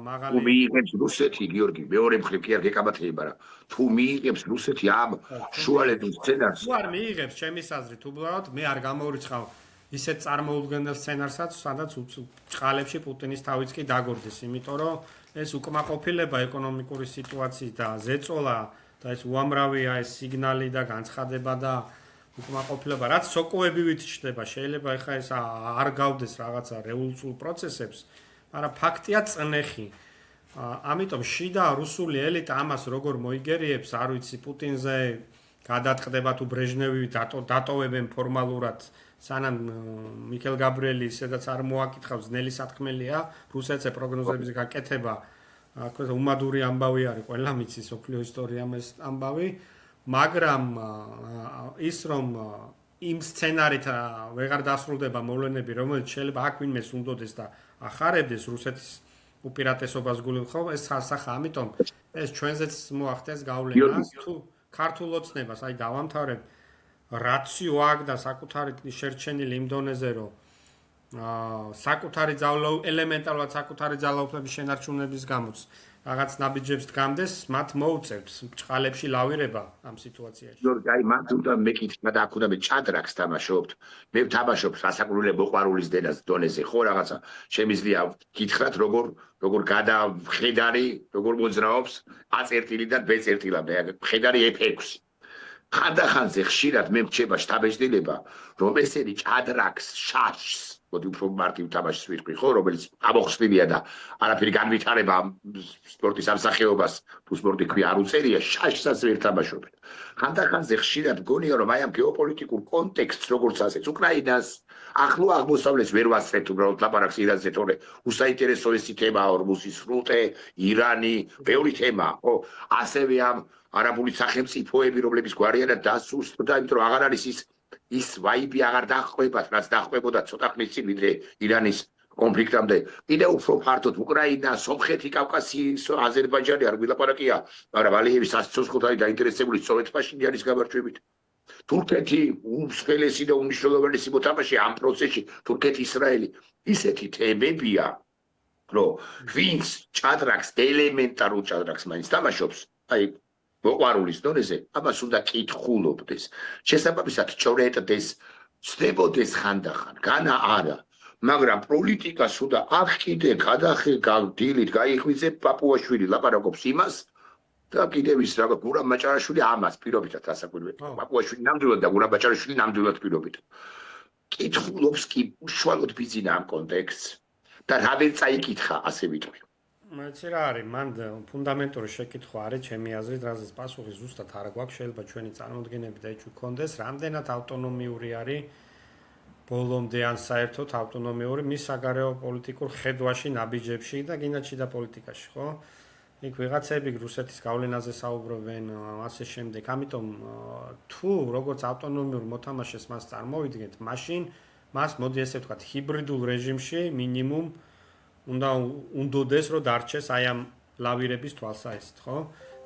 მაღალი თუ მიიღებს რუსეთი, გიორგი, მეორე მხრივ კი არ გეკაბათება რა. თუ მიიღებს რუსეთი ამ შუალედურ სცენარს, თუ არ მიიღებს ჩემის აზრით, უბრალოდ მე არ გამოურიცხავ ისეთ წარმოუდგენელ სცენარსაც, სადაც ჭყალებში პუტინის თავიც კი დაგორდეს, იმიტომ რომ ეს უკმაყოფილება ეკონომიკური სიტუაციის და ზეწოლა და ეს უამრავია ეს სიგნალი და განცხადება და უკმაყოფილება, რაც სოკოებივით ჩდება, შეიძლება ეხა ეს არ გავდეს რაღაცა რევოლუციურ პროცესებს, მაგრამ ფაქტია წნეხი. ამიტომ შიდა რუსული ელიტა ამას როგორ მოიგერიებს, არ ვიცი, პუტინზე გადაწყდება თუ ბრეჟნევი დატოვებენ ფორმალურად, სანამ მიქელ გაბრიელი სადაც არ მოაკითხავს, ძნელი სათქმელია, რუსეთზე პროგნოზების გაკეთება, ასე უმადური ამბავი არის, ყველა მიცის სოფლიო ისტორიამ ეს ამბავი. მაგრამ ის რომ იმ სცენარით ვეღარ დასრულდება მოვლენები, რომელიც შეიძლება აქ ვინმეს უნდოდეს და ახარებდეს რუსეთის უპირატესობას გულით, ხო, ეს ხარსახა, ამიტომ ეს ჩვენზეც მოახდენს გავლენას, თუ ქართულ ოცნებას, აი დავამთავრებ, რაციო აქვს და საკუთარი შერჩენილი იმ დონეზე, რომ საკუთარი ელემენტარულად საკუთარი ძალაუფლების შენარჩუნების გამოც რაღაც ნაბიჯებს დგამდეს, მათ მოუწევს ჭყალებში ლავირება ამ სიტუაციაში. აი მათ უნდა მეკითხა და აქ უნდა მე ჭადრაკს თამაშობთ. მე ვთამაშობ სასაკურველე მოყვარულის დონეზე, ხო რაღაცა. შემიძლია გითხრათ როგორ გადახედარი, როგორ მოძრაობს A1-დან B1-მდე, ხედარი F6. ხანდახანზე ხშირად მე მრჩება შთაბეჭდილება, რომ ესენი ჭადრაკს, შაშს, მოდი უფრო მარტივ თამაშს ვიტყვი, ხო, რომელიც ამოხსნილია და არაფერი განვითარება სპორტის ამსახეობას, თუ სპორტი ქვია არ უწერია, შაშსაც ვერ თამაშობენ. ხანდახანზე ხშირად მგონია, რომ აი ამ გეოპოლიტიკურ კონტექსტს, როგორც ასეც უკრაინას, ახლო აღმოსავლეთს ვერ ვასწრებთ უბრალოდ ლაპარაკს ირანზე, თორე უსაინტერესო ესი თემაა, ორმუსის სრუტე, ირანი, ბევრი თემაა, ხო, ასევე ამ არაბული სახელმწიფოები, რომლებიც გვარიანად დასუსტდა, იმიტომ რომ აღარ არის ის ვაიბი აღარ დახვებათ, რაც დახვებოდა ცოტა ხნის წინ, ვიდრე ირანის კონფლიქტამდე. კიდევ უფრო ფართოდ უკრაინა, სომხეთი, კავკასიის, აზერბაიჯანი არ გვილაპარაკია, მაგრამ ალიევის ასოცირებული დაინტერესებული სწორედ პაშინიანის გამარჯვებით. თურქეთი უმსხვილესი და უმნიშვნელოვანესი მოთამაშე ამ პროცესში, თურქეთ-ისრაელი. ისეთი თემებია, რომ ვინც ჭადრაკს, ელემენტარულ ჭადრაკს მაინც თამაშობს, აი მოყვარულის დონეზე, ამას უნდა კითხულობდეს. შესაბამისად, ჭორეტდეს, ცდებოდეს ხანდახან, განა არა. მაგრამ პოლიტიკას უნდა აქ კიდე დილით გაიღვიძე პაპუაშვილი ლაპარაკობს იმას და კიდევ ის რაღაც გურამ მაჭარაშვილი ამას პირობითად ასაკვირვეთ. პაპუაშვილი ნამდვილად და გურამ მაჭარაშვილი ნამდვილად პირობითად. კითხულობს კი უშუალოდ ბიზინა ამ კონტექსტს და რა ვერ წაიკითხა, ასე ვიტყვი. მეც რა არის, მან ფუნდამენტური შეკითხვა არის ჩემი აზრით, რაზეც პასუხი ზუსტად არ გვაქვს, შეიძლება ჩვენი წარმოდგენები და ეჭვი გქონდეს, რამდენად ავტონომიური არის ბოლომდე ან საერთოდ ავტონომიური მის საგარეო პოლიტიკურ ხედვაში, ნაბიჯებში და გინდაში და პოლიტიკაში, ხო? იქ ვიღაცები რუსეთის გავლენაზე საუბრობენ, ასე შემდეგ. ამიტომ თუ როგორც ავტონომიურ მოთამაშეს მას წარმოვიდგენთ, მაშინ მას მოდი ესე ვთქვათ, ჰიბრიდულ რეჟიმში მინიმუმ უნდოდეს, რომ დარჩეს აი ამ ლავირების თვალსაჩინოდ, ხო?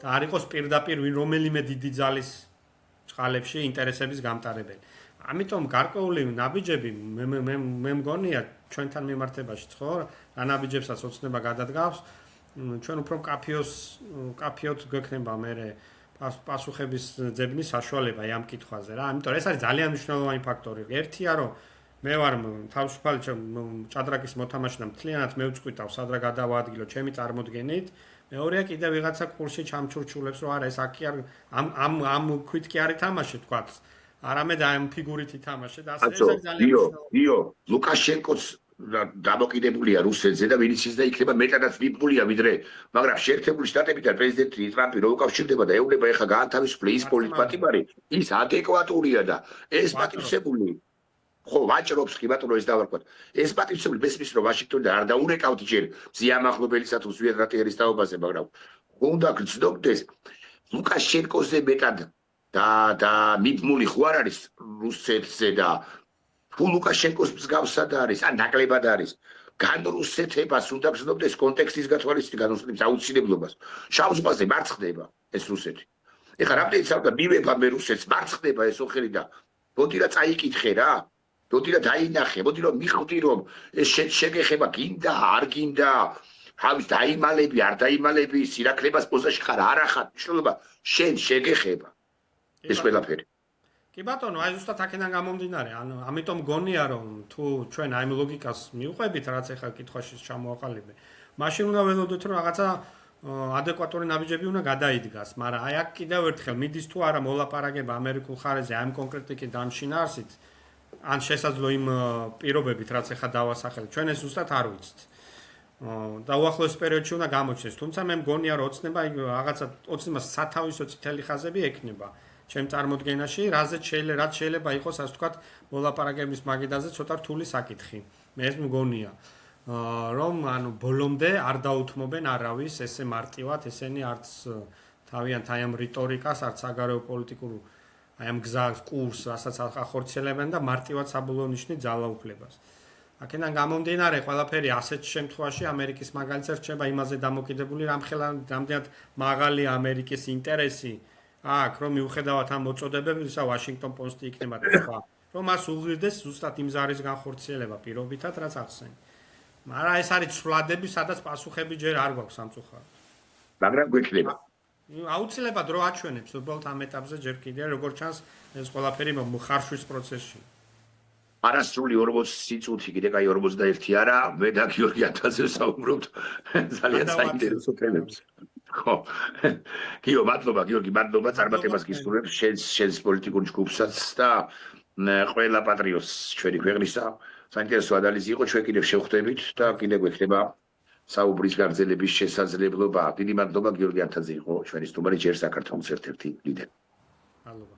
და არ იყოს პირდაპირ რომელიმე დიდი ძალის ჭყალებში ინტერესების გამტარებელი. ამიტომ გარკვეული ნაბიჯები მე მგონია ჩვენთან მიმართებაშიც, ხო? რა ნაბიჯებსაც ოცნება გადადგავს, ჩვენ უფრო კაფიოთ გვექნება მე პასუხების ძებნის საშუალება ამ კითხვაზე რა. ამიტომ ეს არის ძალიან მნიშვნელოვანი ფაქტორი. ერთია რომ მე ვარ თავისუფალი ჭადრაკის მოთამაშე და მთლიანად მევწყვიტავ სადრა გადავაადგილო ჩემი წარმოდგენით. მეორეა კიდე ვიღაცა კურსი ჩამჩურჩულებს რომ არა ეს აქ არ ამ ქვით კი არ ითამაშე თქვათ. არამედ ამ ფიგურით ითამაშე და ასე ეს არის ძალიან მნიშვნელოვანი. ლუკაშენკოც დამოკიდებულია რუსეთზე და ვინც ის და იქნება მეტადაც მიბმულია ვიდრე, მაგრამ შეერთებული შტატები და პრეზიდენტი ტრამპი რო უკავშირდება და ეუბნება ეხა გაანთავისუფლე ის პოლიტპატიმარი, ის ადეკვატურია და ეს პატივცემული ხო ვაჭრობს კი ბატონო ეს დავარქვათ. ეს პატივცემული მესმის რომ ვაშინგტონი არ დაურეკავთ ჯერ ზიამახლობელისა თუ ზვიადრატიერის თაობაზე, მაგრამ უნდა გრძნობდეს ლუკაშენკოზე მეტად და მიბმული ხო არ არის რუსეთზე და თუ ლუკაშენკოს მსგავსად არის, ან ნაკლებად არის, განრუსეთებას უნდა გრძნობდეს კონტექსტის გათვალისწინებით, განრუსეთების აუცილებლობას. შავ ზღვაზე მარცხდება ეს რუსეთი. ეხლა რამდენი ცალკე მივება მე რუსეთს მარცხდება ეს ოხერი და მოდი რა წაიკითხე რა. მოდი რა დაინახე, მოდი რომ მიხვდი რომ ეს შეგეხება გინდა, არ გინდა, თავის დაიმალები, არ დაიმალები, სირაქლებას პოზაში ხარ, არ ახარ, მნიშვნელობა შენ შეგეხება. ეს ყველაფერი. კი ბატონო, აი ზუსტად აქედან გამომდინარე, ანუ ამიტომ გონია რომ თუ ჩვენ აი ლოგიკას მივყვებით, რაც ახლა კითხვაში ჩამოაყალიბე, მაშინ უნდა ველოდოთ რომ რაღაცა ადეკვატური ნაბიჯები უნდა გადაიდგას, მაგრამ აი აქ კიდევ ერთხელ მიდის თუ არა მოლაპარაკება ამერიკულ ხარეზე ამ კონკრეტიკი დამშინარსით, ან შესაძლო იმ პირობებით, რაც ახლა დავასახელე, ჩვენ ეს ზუსტად არ ვიცით. და უახლოეს პერიოდში უნდა გამოჩნდეს, თუმცა მე მგონია რომ ოცნება რაღაცა ოცნებას სათავისო წითელი ხაზები ექნება. ჩემ წარმოდგენაში, რაც შეიძლება იყოს, ასე ვთქვათ, მოლაპარაკების მაგიდაზე ცოტა რთული საკითხი. მე ეს მგონია, რომ ანუ ბოლომდე არ დაუთმობენ არავის ესე მარტივად, ესენი არც თავიანთ აი ამ რიტორიკას, არც საგარეო პოლიტიკურ აი ამ გზას, კურსს, რასაც ახორციელებენ და მარტივად საბოლოო ნიშნით ძალაუფლებას. აქედან გამომდინარე, ყველაფერი ასეთ შემთხვევაში ამერიკის მაგალითზე რჩება იმაზე დამოკიდებული, რამდენად მაღალი ამერიკის ინტერესი აქ რომ მიუხედავად ამ მოწოდებებისა ვაშინგტონ პოსტი იქნება თქვა რომ მას უღირდეს ზუსტად იმ ზარის განხორციელება პირობითად რაც ახსენე. მაგრამ ეს არის ცვლადები, სადაც პასუხები ჯერ არ გვაქვს სამწუხაროდ. მაგრამ გვექნება. აუცილებლად რო აჩვენებს უბრალოდ ამ ეტაპზე ჯერ კიდე როგორც ჩანს ეს ყველაფერი ხარშვის პროცესში. არასრული 40 წუთი კიდე კაი 41 არა, მე და გიორგი ათაძე საუბრობთ ძალიან საინტერესო თემებზე. ხო. გიო, მადლობა გიორგი, მადლობა წარმატებას გისურვებ შენს პოლიტიკურ ჯგუფსაც და ყველა პატრიოტს ჩვენი ქვეყნისა. საინტერესო ანალიზი იყო, ჩვენ კიდევ შევხვდებით და კიდევ გვექნება საუბრის გაგრძელების შესაძლებლობა. დიდი მადლობა გიორგი ათაძე იყო ჩვენი სტუმარი, ჯერ საქართველოს ერთ-ერთი ლიდერი. მადლობა.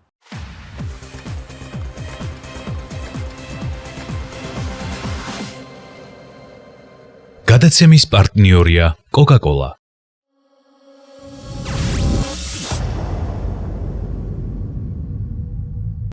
გადაცემის პარტნიორია Coca-Cola.